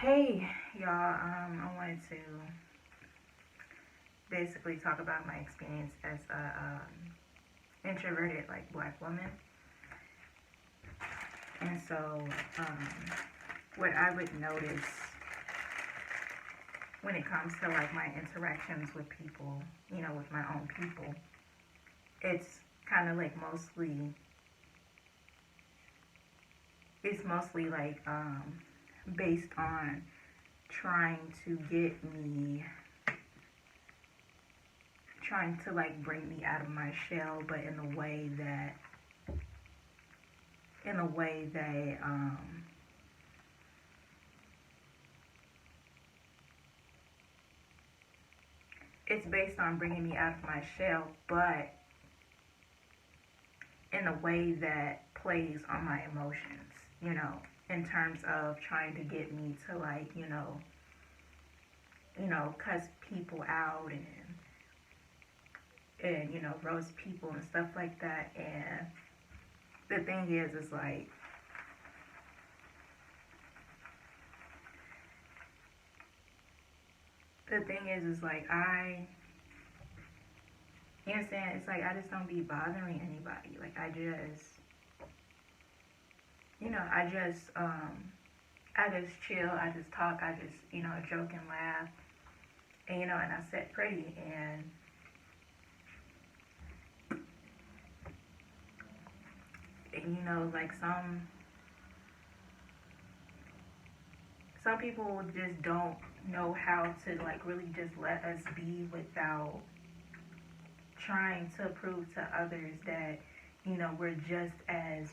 Hey, y'all. I wanted to basically talk about my experience as introverted, like black woman. And so, um, what I would notice when it comes to like my interactions with people, with my own people, it's kind of like mostly like based on trying to get me, trying to like bring me out of my shell, but in a way that it's based on bringing me out of my shell, but in a way that plays on my emotions, in terms of trying to get me to like, cuss people out and roast people and stuff like that. And the thing is like you understand, it's like I just don't be bothering anybody. Like I just chill, I just talk, I just, joke and laugh. And I sit pretty and like some people just don't know how to like really just let us be without trying to prove to others that we're just as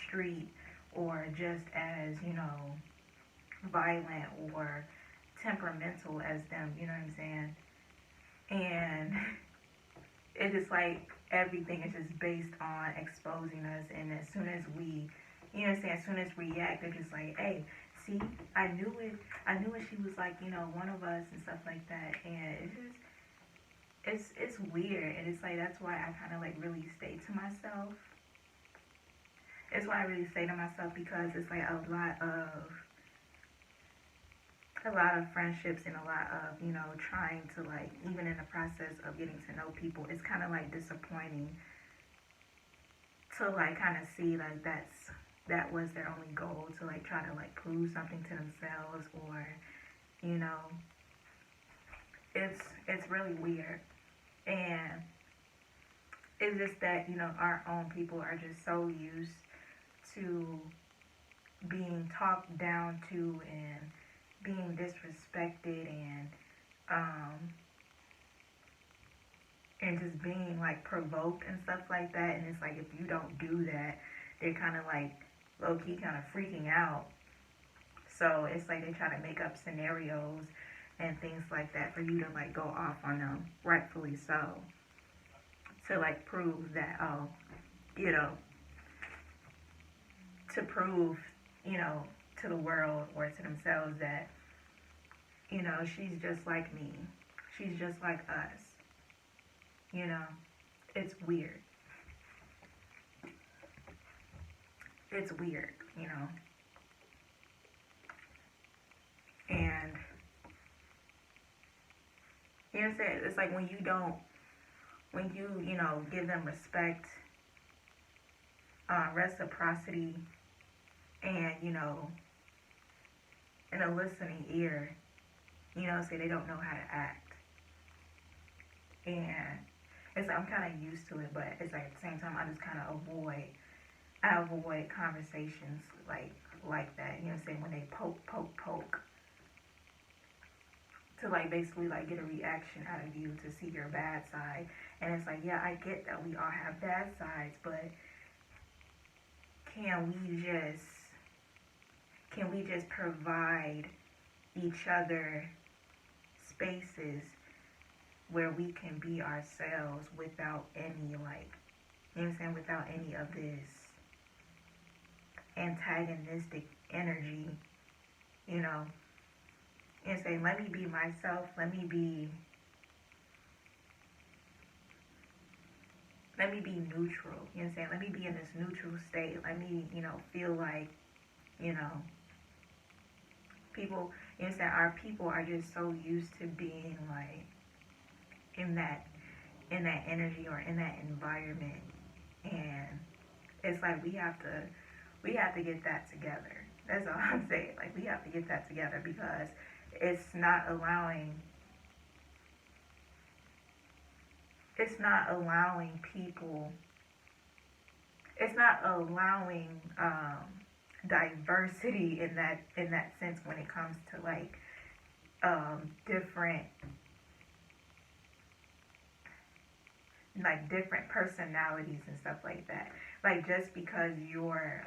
street or just as violent or temperamental as them. You know what I'm saying? And it's just like everything is just based on exposing us. And as soon as we, as soon as we react, they're just like, hey, see, I knew it. I knew it. She was like, one of us and stuff like that. And it's weird. And it's like, that's why I kind of like really stay to myself. It's why I really stay to myself, because it's like a lot of friendships and a lot of trying to like, even in the process of getting to know people, it's kind of like disappointing to like kind of see like that was their only goal, to like try to like prove something to themselves, or you know it's really weird. And it's just that our own people are just so used to being talked down to and being disrespected um and just being like provoked and stuff like that. And it's like, if you don't do that, they're kind of like low key kind of freaking out. So it's like they try to make up scenarios and things like that for you to like go off on them, rightfully so, to like prove that, oh, you know to prove, you know to the world or to themselves that she's just like me, she's just like us. you know it's weird. It's weird. And what I'm saying, it's like when you don't, when you give them respect, reciprocity, and in a listening ear, say they don't know how to act. And it's like I'm kind of used to it, but it's like at the same time I just kind of avoid conversations like that. What I'm saying, when they poke to like basically like get a reaction out of you, to see your bad side. And it's like, yeah, I get that we all have bad sides, but can we just provide each other spaces where we can be ourselves without any like, without any of this antagonistic energy, you know, and say, let me be myself, let me be neutral. Let me be in this neutral state. Let me, feel like, you know, People, you know, our people are just so used to being like in that energy or in that environment, and it's like we have to get that together. That's all I'm saying. Like, we have to get that together because it's not allowing people, it's not allowing diversity in that sense when it comes to like different, like different personalities and stuff like that. Like, just because you're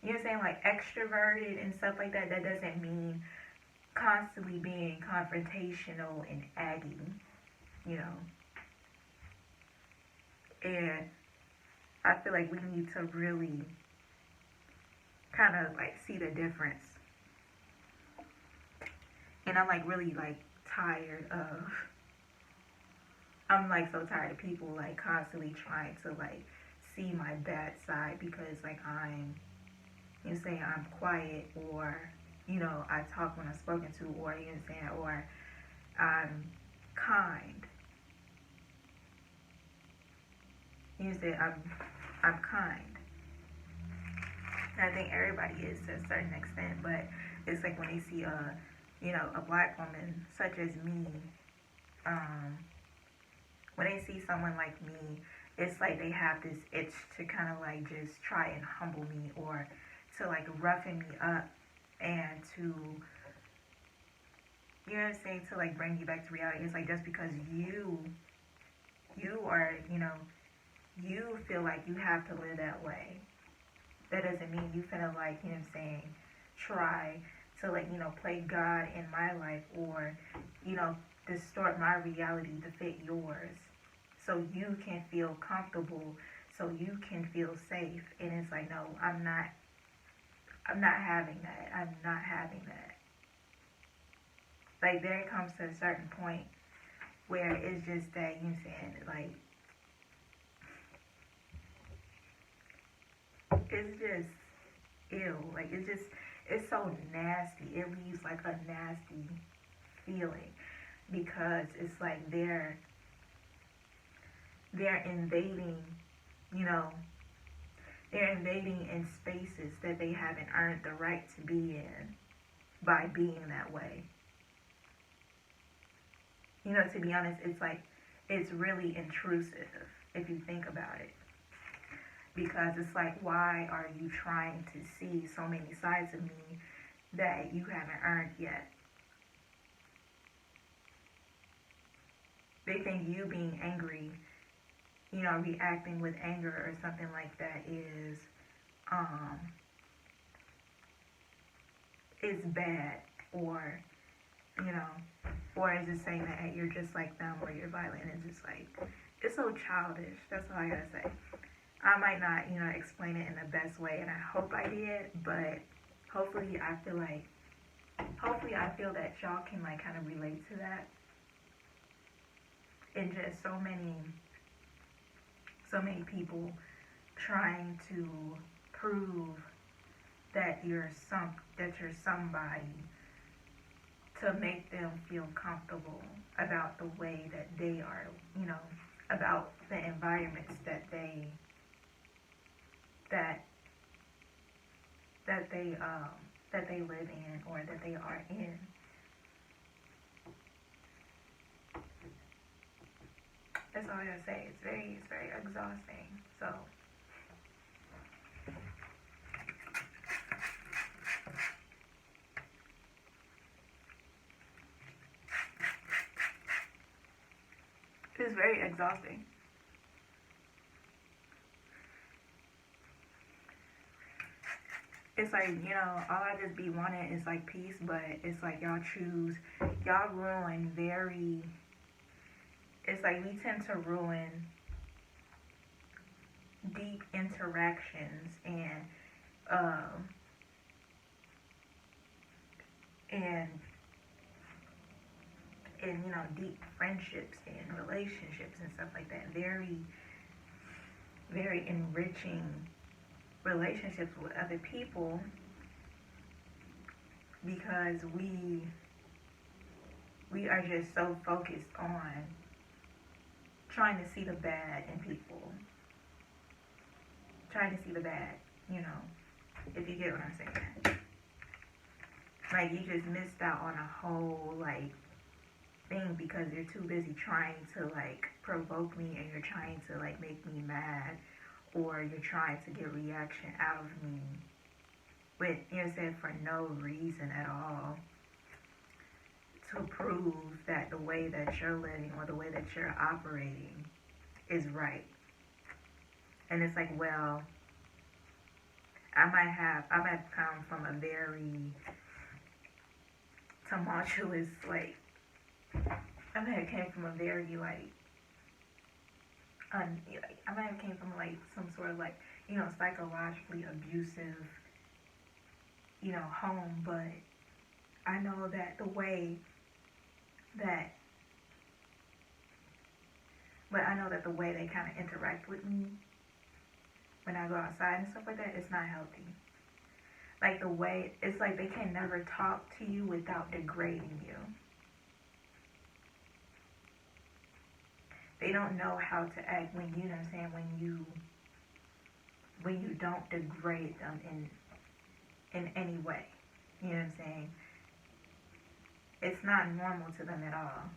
you know what I'm saying, like extroverted and stuff like that, that doesn't mean constantly being confrontational and aggy, you know. And I feel like we need to really kind of like see the difference. And I'm like really like tired of, I'm like so tired of people like constantly trying to like see my bad side because like I'm, you know, saying I'm quiet, or, you know, I talk when I'm spoken to, or, you know, saying, or I'm kind. You know, say I'm kind. And I think everybody is to a certain extent, but it's like when they see a, you know, a black woman such as me, when they see someone like me, it's like they have this itch to kind of like just try and humble me, or to like roughen me up, and to, you know what I'm saying, to like bring you back to reality. It's like just because you are, you know, you feel like you have to live that way, that doesn't mean you finna like, you know what I'm saying, try to like, you know, play God in my life, or, you know, distort my reality to fit yours so you can feel comfortable, so you can feel safe. And it's like, no, I'm not having that. I'm not having that. Like, there comes to a certain point where it's just that, you know what I'm saying, like, it's just ew. Like, it's so nasty. It leaves like a nasty feeling, because it's like they're invading, you know, they're invading in spaces that they haven't earned the right to be in by being that way. You know, to be honest, it's like, it's really intrusive if you think about it. Because it's like, why are you trying to see so many sides of me that you haven't earned yet? They think you being angry, you know, reacting with anger or something like that is bad, or, you know, or is just saying that, hey, you're just like them, or you're violent. It's just like, it's so childish. That's all I gotta say. I might not, you know, explain it in the best way, and I hope I did, but hopefully I feel that y'all can like kind of relate to that. And just so many people trying to prove that you're somebody, to make them feel comfortable about the way that they are, you know, about the environments that they live in, or that they are in. That's all I gotta say. It's very exhausting. So it's very exhausting. It's like, you know, all I just be wanting is like peace, but it's like y'all ruin it's like we tend to ruin deep interactions, um and you know, deep friendships and relationships and stuff like that. Very enriching relationships with other people, because we are just so focused on trying to see the bad in people, trying to see the bad, you know, if you get what I'm saying. Like, you just missed out on a whole, like, thing because you're too busy trying to, like, provoke me, and you're trying to, like, make me mad, or you're trying to get reaction out of me with, you know what I'm saying, for no reason at all, to prove that the way that you're living or the way that you're operating is right. And it's like, well, I might come from a very tumultuous, like, I might have came from a very, like, I might have came from, like, some sort of, like, you know, psychologically abusive, you know, home, but I know that the way that, they kind of interact with me when I go outside and stuff like that, it's not healthy. Like, the way, it's like they can never talk to you without degrading you. They don't know how to act when, you know what I'm saying, when you don't degrade them in any way. You know what I'm saying? It's not normal to them at all.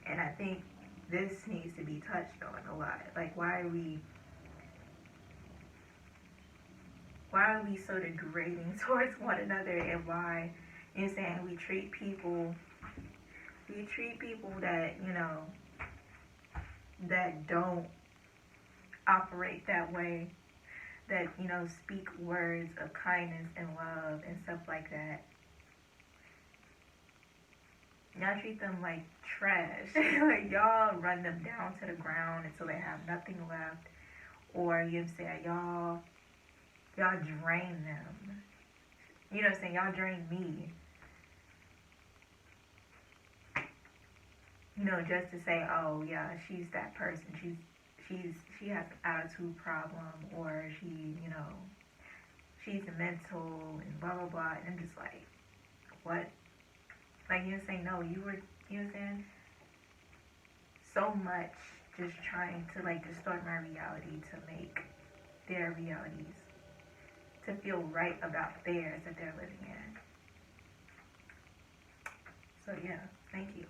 And I think this needs to be touched on a lot. Like, why are we so degrading towards one another, and why, you know what I'm saying, we treat people that, you know, that don't operate that way, that, you know, speak words of kindness and love and stuff like that. Y'all treat them like trash. Like, y'all run them down to the ground until they have nothing left. Or, you know what I'm saying, y'all drain them. You know what I'm saying? Y'all drain me. You know, just to say, oh yeah, she's that person. She has an attitude problem, or she, you know, she's mental and blah blah blah. And I'm just like, what? Like, you know what I'm saying? No, you were, you know what I'm saying? So much just trying to, like, distort my reality to make their realities, to feel right about theirs that they're living in. So yeah, thank you.